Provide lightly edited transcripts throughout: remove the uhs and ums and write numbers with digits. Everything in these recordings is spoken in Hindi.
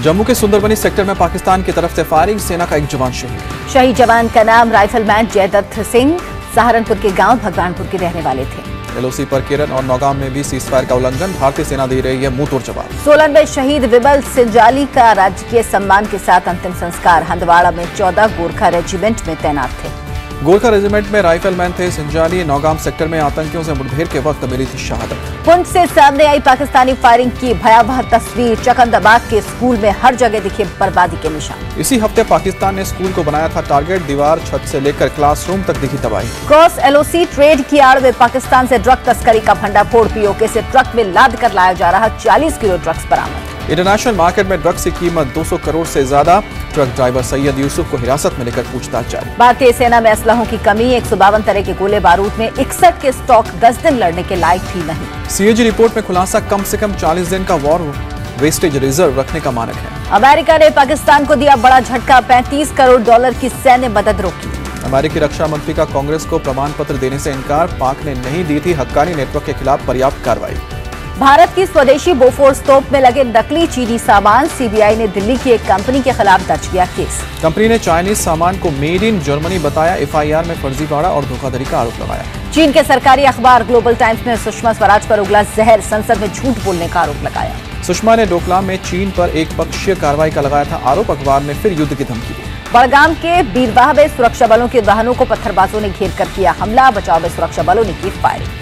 जम्मू के सुंदरबनी सेक्टर में पाकिस्तान की तरफ से फायरिंग, सेना का एक जवान शहीद। शहीद जवान का नाम राइफलमैन जयदत्त सिंह सहारनपुर के गांव भगवानपुर के रहने वाले थे। LOC पर केरन और नौगाम में भी सीजफायर का उल्लंघन, भारतीय सेना दे रही है मुंहतोड़ जवाब। सोलन में शहीद विमल सिंजाली का राजकीय सम्मान के साथ अंतिम संस्कार। हंदवाड़ा में 14 गोरखा रेजिमेंट में तैनात थे। गोरखा रेजिमेंट में राइफलमैन थे सिंजाली। नौगाम सेक्टर में आतंकियों से मुठभेड़ के वक्त मिली थी शहादत। पुंछ से सामने आई पाकिस्तानी फायरिंग की भयावह तस्वीर। चकंदाबाद के स्कूल में हर जगह दिखे बर्बादी के निशान। इसी हफ्ते पाकिस्तान ने स्कूल को बनाया था टारगेट, दीवार, छत से लेकर क्लासरूम तक दिखी तबाही। क्रॉस LOC ट्रेड की आड़ में पाकिस्तान से ड्रग तस्करी का भंडाफोड़। POK से ट्रक में लाद कर लाया जा रहा 40 किलो ड्रग्स बरामद। इंटरनेशनल मार्केट में ड्रग्स की कीमत 200 करोड़ से ज्यादा। ट्रक ड्राइवर सैयद यूसुफ को हिरासत में लेकर पूछताछ जारी। भारतीय सेना में असलहों की कमी। 152 तरह के गोले बारूद में 61 के स्टॉक 10 दिन लड़ने के लायक भी नहीं। CAG रिपोर्ट में खुलासा, कम से कम 40 दिन का वॉर वेस्टेज रिजर्व रखने का मानक है। अमेरिका ने पाकिस्तान को दिया बड़ा झटका। 35 करोड़ डॉलर की सैन्य मदद रोकी। अमेरिकी रक्षा मंत्री का कांग्रेस को प्रमाण पत्र देने से इनकार। पाक ने नहीं दी थी हक्कानी नेटवर्क के खिलाफ पर्याप्त कार्रवाई। भारत की स्वदेशी बोफोर्स तोप में लगे नकली चीनी सामान। CBI ने दिल्ली की एक कंपनी के खिलाफ दर्ज किया केस। कंपनी ने चाइनीज सामान को मेड इन जर्मनी बताया। FIR में फर्जीवाड़ा और धोखाधड़ी का आरोप लगाया। चीन के सरकारी अखबार ग्लोबल टाइम्स ने सुषमा स्वराज पर उगला जहर, संसद में झूठ बोलने का आरोप लगाया। सुषमा ने डोकलाम में चीन पर एक पक्षीय कार्रवाई का लगाया था आरोप। अखबार ने फिर युद्ध की धमकी दी। बड़गाम के बीरवाह में सुरक्षा बलों के वाहनों को पत्थरबाजों ने घेर कर किया हमला। बचाव में सुरक्षा बलों ने की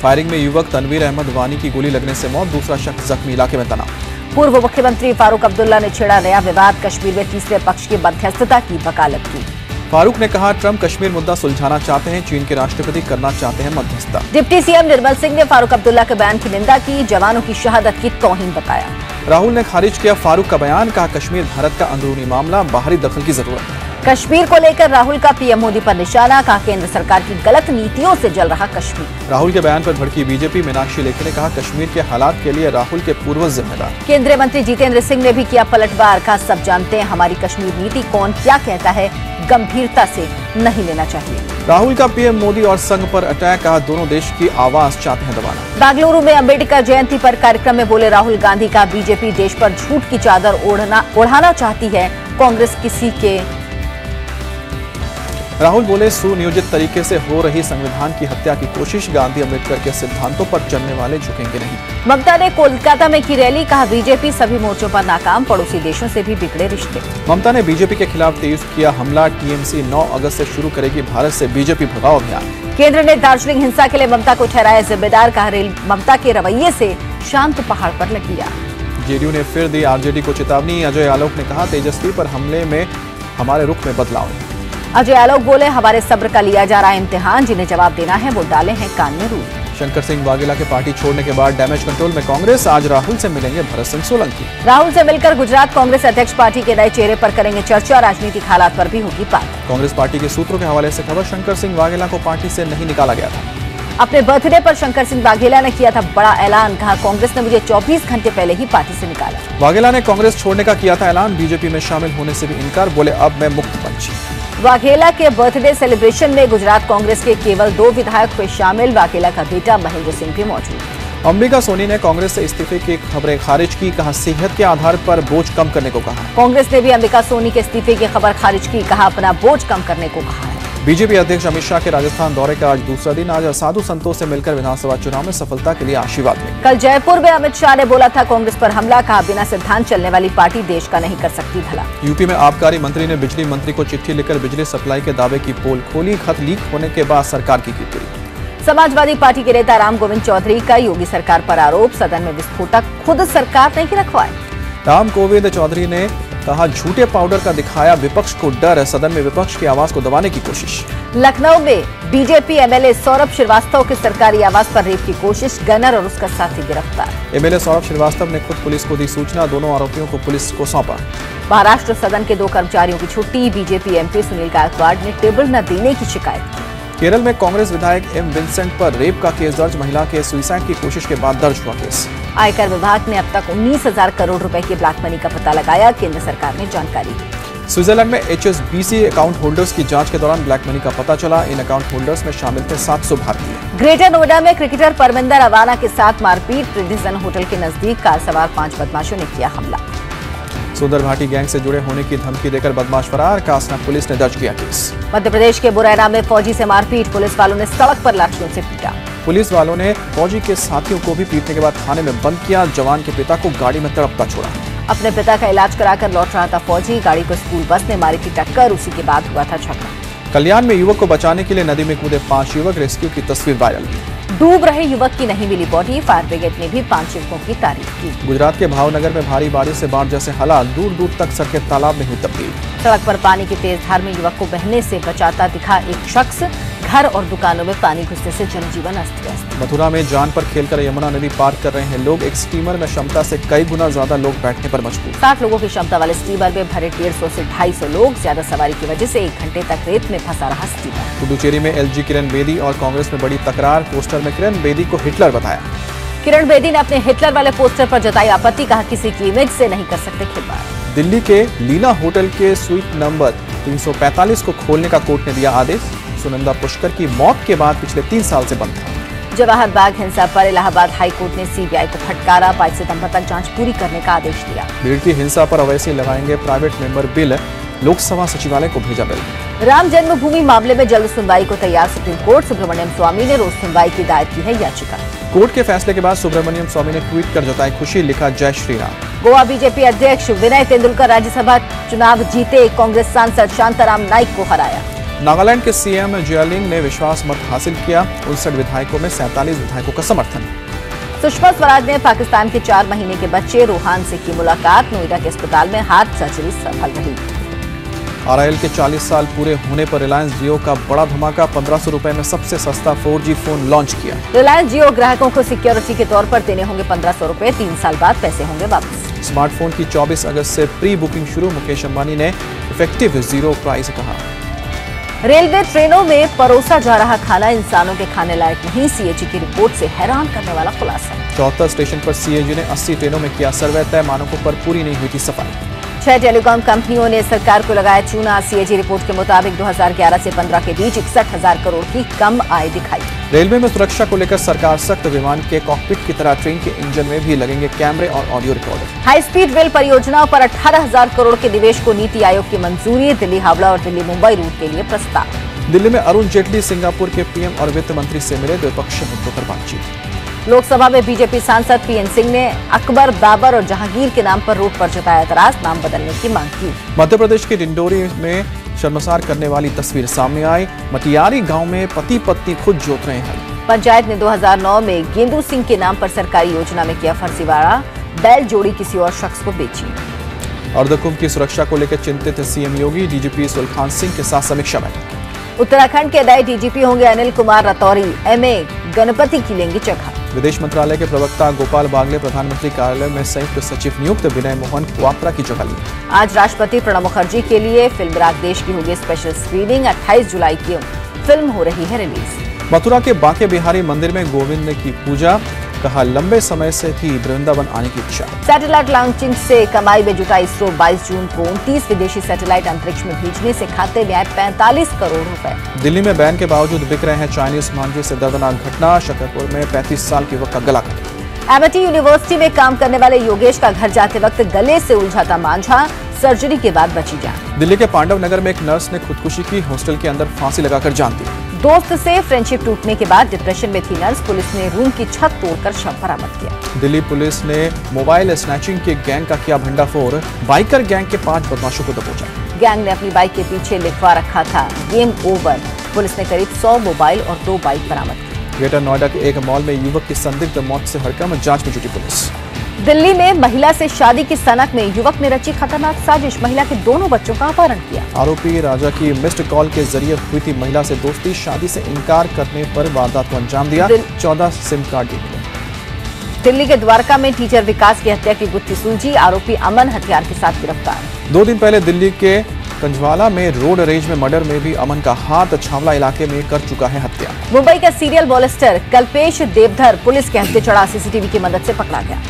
फायरिंग में युवक तनवीर अहमद वानी की गोली लगने से मौत, दूसरा शख्स जख्मी, इलाके में तनाव। पूर्व मुख्यमंत्री फारूक अब्दुल्ला ने छेड़ा नया विवाद। कश्मीर में तीसरे पक्ष की मध्यस्थता की वकालत की। फारूक ने कहा, ट्रंप कश्मीर मुद्दा सुलझाना चाहते हैं, चीन के राष्ट्रपति करना चाहते हैं मध्यस्थता। डिप्टी CM निर्मल सिंह ने फारूक अब्दुल्ला के बयान की निंदा की। जवानों की शहादत की तौहीन बताया। राहुल ने खारिज किया फारूक का बयान, कहा कश्मीर भारत का अंदरूनी मामला, बाहरी दखल की जरूरत है। कश्मीर को लेकर राहुल का PM मोदी पर निशाना। कहा केंद्र सरकार की गलत नीतियों से जल रहा कश्मीर। राहुल के बयान पर भड़की बीजेपी। मीनाक्षी लेखी ने कहा कश्मीर के हालात के लिए राहुल के पूर्वज जिम्मेदार। केंद्रीय मंत्री जितेंद्र सिंह ने भी किया पलटवार। कहा सब जानते हैं हमारी कश्मीर नीति कौन क्या कहता है, गंभीरता से नहीं लेना चाहिए। राहुल का PM मोदी और संघ पर अटैक। कहा दोनों देश की आवाज चाहते हैं दबाना। बेंगलुरु में अंबेडकर जयंती पर कार्यक्रम में बोले राहुल गांधी। का बीजेपी देश पर झूठ की चादर ओढ़ाना चाहती है। कांग्रेस किसी के राहुल बोले सुनियोजित तरीके से हो रही संविधान की हत्या की कोशिश। गांधी अम्बेडकर के सिद्धांतों पर चलने वाले झुकेंगे नहीं। ममता ने कोलकाता में की रैली। कहा बीजेपी सभी मोर्चों पर नाकाम, पड़ोसी देशों से भी बिगड़े रिश्ते। ममता ने बीजेपी के खिलाफ तेज किया हमला। TMC 9 अगस्त से शुरू करेगी भारत से बीजेपी भगाओ अभियान। केंद्र ने दार्जिलिंग हिंसा के लिए ममता को ठहराया जिम्मेदार। कहा ममता के रवैये से शांत पहाड़ पर लगी आग। JDU ने फिर दी RJD को चेतावनी। अजय आलोक ने कहा तेजस्वी पर हमले में हमारे रुख में बदलाव। अजय आलोक बोले हमारे सब्र का लिया जा रहा है इम्तिहान, जिन्हें जवाब देना है वो डाले हैं कान में रूल। शंकर सिंह वाघेला के पार्टी छोड़ने के बाद डैमेज कंट्रोल में कांग्रेस। आज राहुल से मिलेंगे भरत सिंह सोलंकी। राहुल से मिलकर गुजरात कांग्रेस अध्यक्ष पार्टी के नए चेहरे पर करेंगे चर्चा। राजनीतिक हालात पर भी होगी बात। कांग्रेस पार्टी के सूत्रों के हवाले से खबर, शंकर सिंह वाघेला को पार्टी से नहीं निकाला गया था। अपने बर्थडे पर शंकर सिंह वाघेला ने किया था बड़ा ऐलान। कहा कांग्रेस ने मुझे 24 घंटे पहले ही पार्टी से निकाला। वाघेला ने कांग्रेस छोड़ने का किया था ऐलान। बीजेपी में शामिल होने से भी इनकार। बोले अब मैं मुक्त पंछी। वाघेला के बर्थडे सेलिब्रेशन में गुजरात कांग्रेस के केवल 2 विधायक हुए शामिल। वाघेला का बेटा महेंद्र सिंह भी मौजूद। अंबिका सोनी ने कांग्रेस से इस्तीफे की खबरें खारिज की। कहा सेहत के आधार पर बोझ कम करने को कहा। कांग्रेस ने भी अंबिका सोनी के इस्तीफे की खबर खारिज की। कहा अपना बोझ कम करने को कहा है। बीजेपी अध्यक्ष अमित शाह के राजस्थान दौरे का आज दूसरा दिन। आज साधु संतों से मिलकर विधानसभा चुनाव में सफलता के लिए आशीर्वाद मिले। कल जयपुर में अमित शाह ने बोला था कांग्रेस पर हमला। कहा बिना सिद्धांत चलने वाली पार्टी देश का नहीं कर सकती भला। यूपी में आबकारी मंत्री ने बिजली मंत्री को चिट्ठी लिखकर बिजली सप्लाई के दावे की पोल खोली। खत लीक होने के बाद सरकार की पूरी। समाजवादी पार्टी के नेता राम गोविंद चौधरी का योगी सरकार पर आरोप। सदन में विस्फोटक खुद सरकार नहीं रखवाए। राम गोविंद चौधरी ने कहा झूठे पाउडर का दिखाया विपक्ष को डर। सदन में विपक्ष की आवाज को दबाने की कोशिश। लखनऊ में बीजेपी MLA सौरभ श्रीवास्तव के सरकारी आवास पर रेप की कोशिश। गनर और उसका साथी गिरफ्तार। MLA सौरभ श्रीवास्तव ने खुद पुलिस को दी सूचना। दोनों आरोपियों को पुलिस को सौंपा। महाराष्ट्र सदन के 2 कर्मचारियों की छुट्टी। बीजेपी MP सुनील गायकवाड़ ने टेबल न देने की शिकायत की। केरल में कांग्रेस विधायक M विंसेंट पर रेप का केस दर्ज। महिला के सुसाइड की कोशिश के बाद दर्ज हुआ केस। आयकर विभाग ने अब तक 19,000 करोड़ रुपए के ब्लैक मनी का पता लगाया। केंद्र सरकार ने जानकारी दी। स्विट्जरलैंड में HSBC अकाउंट होल्डर्स की जांच के दौरान ब्लैक मनी का पता चला। इन अकाउंट होल्डर्स में शामिल थे 700 भारतीय। ग्रेटर नोएडा में क्रिकेटर परमिंदर अवाना के साथ मारपीट। प्रिंटिजन होटल के नजदीक कार सवार 5 बदमाशों ने किया हमला। सुंदर भाटी गैंग से जुड़े होने की धमकी देकर बदमाश फरार, कासना पुलिस ने दर्ज किया केस। मध्य प्रदेश के बुरैना में फौजी से मारपीट, पुलिस वालों ने सड़क पर लाठियों से पीटा। पुलिस वालों ने फौजी के साथियों को भी पीटने के बाद थाने में बंद किया। जवान के पिता को गाड़ी में तड़पता छोड़ा। अपने पिता का इलाज कराकर लौट रहा था फौजी, गाड़ी को स्कूल बस ने मारी थी टक्कर, उसी के बाद हुआ था झगड़ा। कल्याण में युवक को बचाने के लिए नदी में कूदे 5 युवक, रेस्क्यू की तस्वीर वायरल। डूब रहे युवक की नहीं मिली बॉडी, फायर ब्रिगेड ने भी 5 युवकों की तारीफ की। गुजरात के भावनगर में भारी बारिश से बाढ़ जैसे हालात, दूर दूर तक सड़कें तालाब में हुई तब्दील। सड़क पर पानी की तेज धार में युवक को बहने से बचाता दिखा एक शख्स, घर और दुकानों में पानी घुसने से जनजीवन अस्त व्यस्त। मथुरा में जान पर खेलकर यमुना नदी पार कर रहे हैं लोग, एक स्टीमर में क्षमता से कई गुना ज्यादा लोग बैठने पर मजबूर। 60 लोगों की क्षमता वाले स्टीमर में भरे 150 से 250 लोग, ज्यादा सवारी की वजह से 1 घंटे तक रेत में फंसा रहा स्टीमर। पुडुचेरी में एलजी किरण बेदी और कांग्रेस में बड़ी तकरार, पोस्टर में किरण बेदी को हिटलर बताया। किरण बेदी ने अपने हिटलर वाले पोस्टर पर जताई आपत्ति, कहा किसी की इमेज से नहीं कर सकते खिलवाड़। दिल्ली के लीला होटल के स्वीट नंबर 345 को खोलने का कोर्ट ने दिया आदेश। सुनंदा पुष्कर की मौत के बाद पिछले 3 साल से बंद था। जवाहर बाग हिंसा पर इलाहाबाद हाईकोर्ट ने सीबीआई को फटकारा, 22 सितंबर तक जांच पूरी करने का आदेश दिया। भीड़ की हिंसा पर अवैसी लगाएंगे प्राइवेट मेंबर बिल, लोकसभा सचिवालय को भेजा बिल। राम जन्मभूमि मामले में जल्द सुनवाई को तैयार सुप्रीम कोर्ट, सुब्रमण्यम स्वामी ने रोज सुनवाई की दायर की है याचिका। कोर्ट के फैसले के बाद सुब्रमण्यम स्वामी ने ट्वीट कर जताई खुशी, लिखा जय श्री राम। गोवा बीजेपी अध्यक्ष विनय तेंदुलकर राज्यसभा चुनाव जीते, कांग्रेस सांसद शांताराम नाइक को हराया। नागालैंड के सीएम जियालिंग ने विश्वास मत हासिल किया, 59 विधायकों में 47 विधायकों का समर्थन। सुषमा स्वराज ने पाकिस्तान के 4 महीने के बच्चे रोहान से की मुलाकात, नोएडा के अस्पताल में हार्ट सर्जरी सफल रही। आरआईएल के 40 साल पूरे होने पर रिलायंस जियो का बड़ा धमाका, 1500 रुपए में सबसे सस्ता 4G फोन लॉन्च किया। रिलायंस जियो ग्राहकों को सिक्योरिटी के तौर पर देने होंगे 1500 रुपए, 3 साल बाद पैसे होंगे वापस। स्मार्टफोन की 24 अगस्त से प्री बुकिंग शुरू, मुकेश अंबानी ने इफेक्टिव जीरो प्राइस कहा। रेलवे ट्रेनों में परोसा जा रहा खाना इंसानों के खाने लायक नहीं, सीएजी की रिपोर्ट से हैरान करने वाला खुलासा। 74 स्टेशन पर सीएजी ने 80 ट्रेनों में किया सर्वे तय, मानकों पर पूरी नहीं हुई थी सफाई। 6 टेलीकॉम कंपनियों ने सरकार को लगाया चूना, सीएजी रिपोर्ट के मुताबिक 2011 से 15 के बीच 61,000 करोड़ की कम आय दिखाई। रेलवे में सुरक्षा को लेकर सरकार सख्त, विमान के कॉकपिट की तरह ट्रेन के इंजन में भी लगेंगे कैमरे और audio recorder. High speed rail परियोजनाओं पर 18,000 करोड़ के निवेश को नीति आयोग की मंजूरी, दिल्ली हावड़ा और दिल्ली मुंबई रूट के लिए प्रस्ताव। दिल्ली में अरुण जेटली सिंगापुर के पीएम और वित्त मंत्री से मिले, द्विपक्षीय मुद्दों पर बातचीत। लोकसभा में बीजेपी सांसद पीएन सिंह ने अकबर, बाबर और जहांगीर के नाम पर रोड पर जताया एतराज, नाम बदलने की मांग की। मध्य प्रदेश के डिंडोरी में शर्मसार करने वाली तस्वीर सामने आई, मटियारी गांव में पति पत्नी खुद जोत रहे हैं। पंचायत ने 2009 में गेंदू सिंह के नाम पर सरकारी योजना में किया फर्जीवाड़ा, बैल जोड़ी किसी और शख्स को बेची। अर्धकुंभ की सुरक्षा को लेकर चिंतित सीएम योगी, डीजीपी सुलखान सिंह के साथ समीक्षा बैठक। उत्तराखंड के नए डीजीपी होंगे अनिल कुमार रातौरी, एमए गणपति की लेंगी जगह। विदेश मंत्रालय के प्रवक्ता गोपाल बागले प्रधानमंत्री कार्यालय में संयुक्त सचिव नियुक्त, विनय मोहन क्वात्रा की जगह ली। आज राष्ट्रपति प्रणब मुखर्जी के लिए फिल्म रागदेश की होगी स्पेशल स्क्रीनिंग, 28 जुलाई की फिल्म हो रही है रिलीज। मथुरा के बांके बिहारी मंदिर में गोविंद की पूजा, कहा लंबे समय से थी वृंदावन आने की इच्छा। सैटेलाइट लॉन्चिंग से कमाई में जुटा इसरो, 22 जून को 29 विदेशी सैटेलाइट अंतरिक्ष में भेजने से खाते में आए 45 करोड़ रुपए। दिल्ली में बैन के बावजूद बिक रहे हैं चाइनीज मांझे से दर्दनाक घटना, शकरपुर में 35 साल के युवक का गला कटा। एमिटी यूनिवर्सिटी में काम करने वाले योगेश का घर जाते वक्त गले से उलझा था मांझा, सर्जरी के बाद बची जान। दिल्ली के पांडव नगर में एक नर्स ने खुदकुशी की, हॉस्टल के अंदर फांसी लगाकर जान दी। दोस्त से फ्रेंडशिप टूटने के बाद डिप्रेशन में थी नर्स, पुलिस ने रूम की छत तोड़कर शव बरामद किया। दिल्ली पुलिस ने मोबाइल स्नैचिंग के गैंग का किया भंडाफोड़, बाइकर गैंग के 5 बदमाशों को दबोचा। गैंग ने अपनी बाइक के पीछे लिखवा रखा था गेम ओवर, पुलिस ने करीब 100 मोबाइल और 2 बाइक बरामद की। ग्रेटर नोएडा के एक मॉल में युवक की संदिग्ध मौत से हड़कंप, जांच में जुटी पुलिस। दिल्ली में महिला से शादी की सनक में युवक ने रची खतरनाक साजिश, महिला के दोनों बच्चों का अपहरण किया। आरोपी राजा की मिस्ड कॉल के जरिए हुई थी महिला से दोस्ती, शादी से इनकार करने पर वारदात को अंजाम दिया, 14 सिम कार्ड मिले। दिल्ली के द्वारका में टीचर विकास की हत्या की गुत्थी सुलझी, आरोपी अमन हथियार के साथ गिरफ्तार। 2 दिन पहले दिल्ली के कंजवाला में रोड रेज में मर्डर में भी अमन का हाथ, छावला इलाके में कर चुका है हत्या। मुंबई का सीरियल मॉलेस्टर कल्पेश देवधर पुलिस के हत्थे चढ़ा सीसीटीवी की मदद से पकड़ा गया।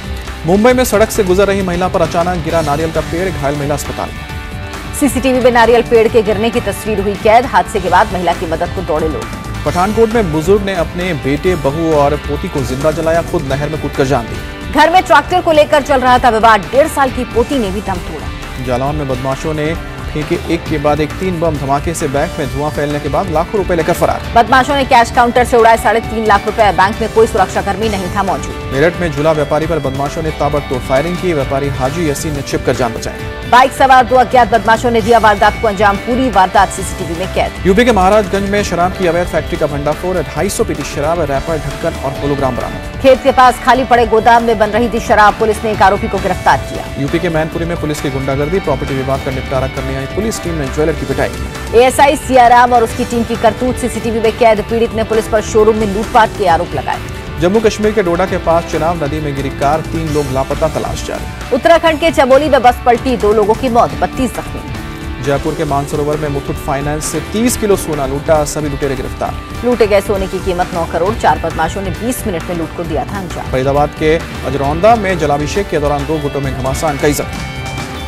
मुंबई में सड़क से गुजर रही महिला पर अचानक गिरा नारियल का पेड़, घायल महिला अस्पताल में। सीसीटीवी में नारियल पेड़ के गिरने की तस्वीर हुई कैद, हादसे के बाद महिला की मदद को दौड़े लोग। पठानकोट में बुजुर्ग ने अपने बेटे, बहू और पोती को जिंदा जलाया, खुद नहर में कूदकर जान दी। घर में ट्रैक्टर को लेकर चल रहा था विवाद, 1.5 साल की पोती ने भी दम तोड़ा। जालौन में बदमाशों ने फेंके एक के बाद एक 3 बम। धमाके से बैंक में धुआं फैलने के बाद लाखों रुपए लेकर फरार। बदमाशों ने कैश काउंटर से उड़ाए 3.5 लाख रुपए। बैंक में कोई सुरक्षाकर्मी नहीं था मौजूद। मेरठ में झूला व्यापारी पर बदमाशों ने ताबड़तोड़ फायरिंग की। व्यापारी हाजी यासीन ने छिपकर जान बचाई। बाइक सवार 2 अज्ञात बदमाशों ने दिया वारदात को अंजाम। पूरी वारदात सीसीटीवी में कैद। यूपी के महाराजगंज में शराब की अवैध फैक्ट्री का भंडाफोड़। 250 पेटी शराब, रैपर, ढक्कन और होलोग्राम बरामद। खेत के पास खाली पड़े गोदाम में बन रही थी शराब। पुलिस ने एक आरोपी को गिरफ्तार किया। यूपी के मैनपुरी में पुलिस की गुंडागर्दी। प्रॉपर्टी विभाग का निपटारा करने आई पुलिस टीम ने ज्वेलर की पिटाई की। एएसआई सियाराम और उसकी टीम की करतूत सीसीटीवी में कैद। पीड़ित ने पुलिस पर शोरूम में लूटपाट के आरोप लगाए। जम्मू कश्मीर के डोडा के पास चिनाब नदी में गिरी कार, 3 लोग लापता, तलाश जारी। उत्तराखंड के चमोली में बस पलटी, 2 लोगों की मौत, 32 जख्मी। जयपुर के मानसरोवर में मुथूट फाइनेंस से 30 किलो सोना लूटा, सभी लुटेरे गिरफ्तार। लूटे गए सोने की कीमत 9 करोड़। 4 बदमाशों ने 20 मिनट में लूट को दिया था अंजाम। फरीदाबाद के अजरौंदा में जलाभिषेक के दौरान 2 गुटों में घमासान, कई जख्मी।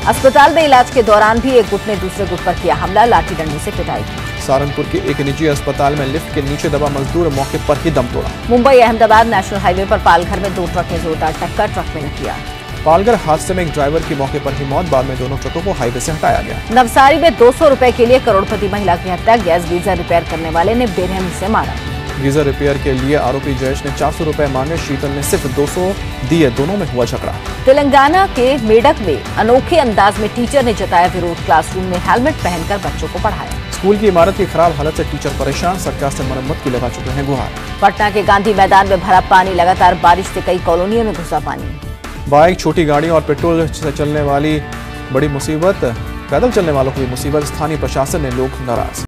अस्पताल में इलाज के दौरान भी एक गुट ने दूसरे गुट पर किया हमला, लाठी डंडों से पिटाई की। सहारनपुर के एक निजी अस्पताल में लिफ्ट के नीचे दबा मजदूर मौके पर ही दम तोड़ा। मुंबई अहमदाबाद नेशनल हाईवे पर पालघर में 2 ट्रक ने जोरदार टक्कर, ट्रक में न किया। पालघर हादसे में एक ड्राइवर की मौके पर ही मौत, बाद में दोनों ट्रकों को हाईवे से हटाया गया। नवसारी में 200 रुपए के लिए करोड़पति महिला की हत्या, गैस गीजर रिपेयर करने वाले ने बेरहमी से मारा। गीजर रिपेयर के लिए आरोपी जयेश ने 400 रुपए मांगे, शीतल ने सिर्फ 200 दिए, दोनों में हुआ झगड़ा। तेलंगाना के मेडक में अनोखे अंदाज में टीचर ने जताया विरोध, क्लासरूम में हेलमेट पहनकर बच्चों को पढ़ाया। स्कूल की इमारत की खराब हालत से टीचर परेशान, सरकार से मरम्मत की लगा चुके हैं गुहार। पटना के गांधी मैदान में भरा पानी, लगातार बारिश से कई कॉलोनियों में घुसा पानी। बाइक, छोटी गाड़ियों और पेट्रोल से चलने वाली बड़ी मुसीबत, पैदल चलने वालों की मुसीबत, स्थानीय प्रशासन ने लोग नाराज।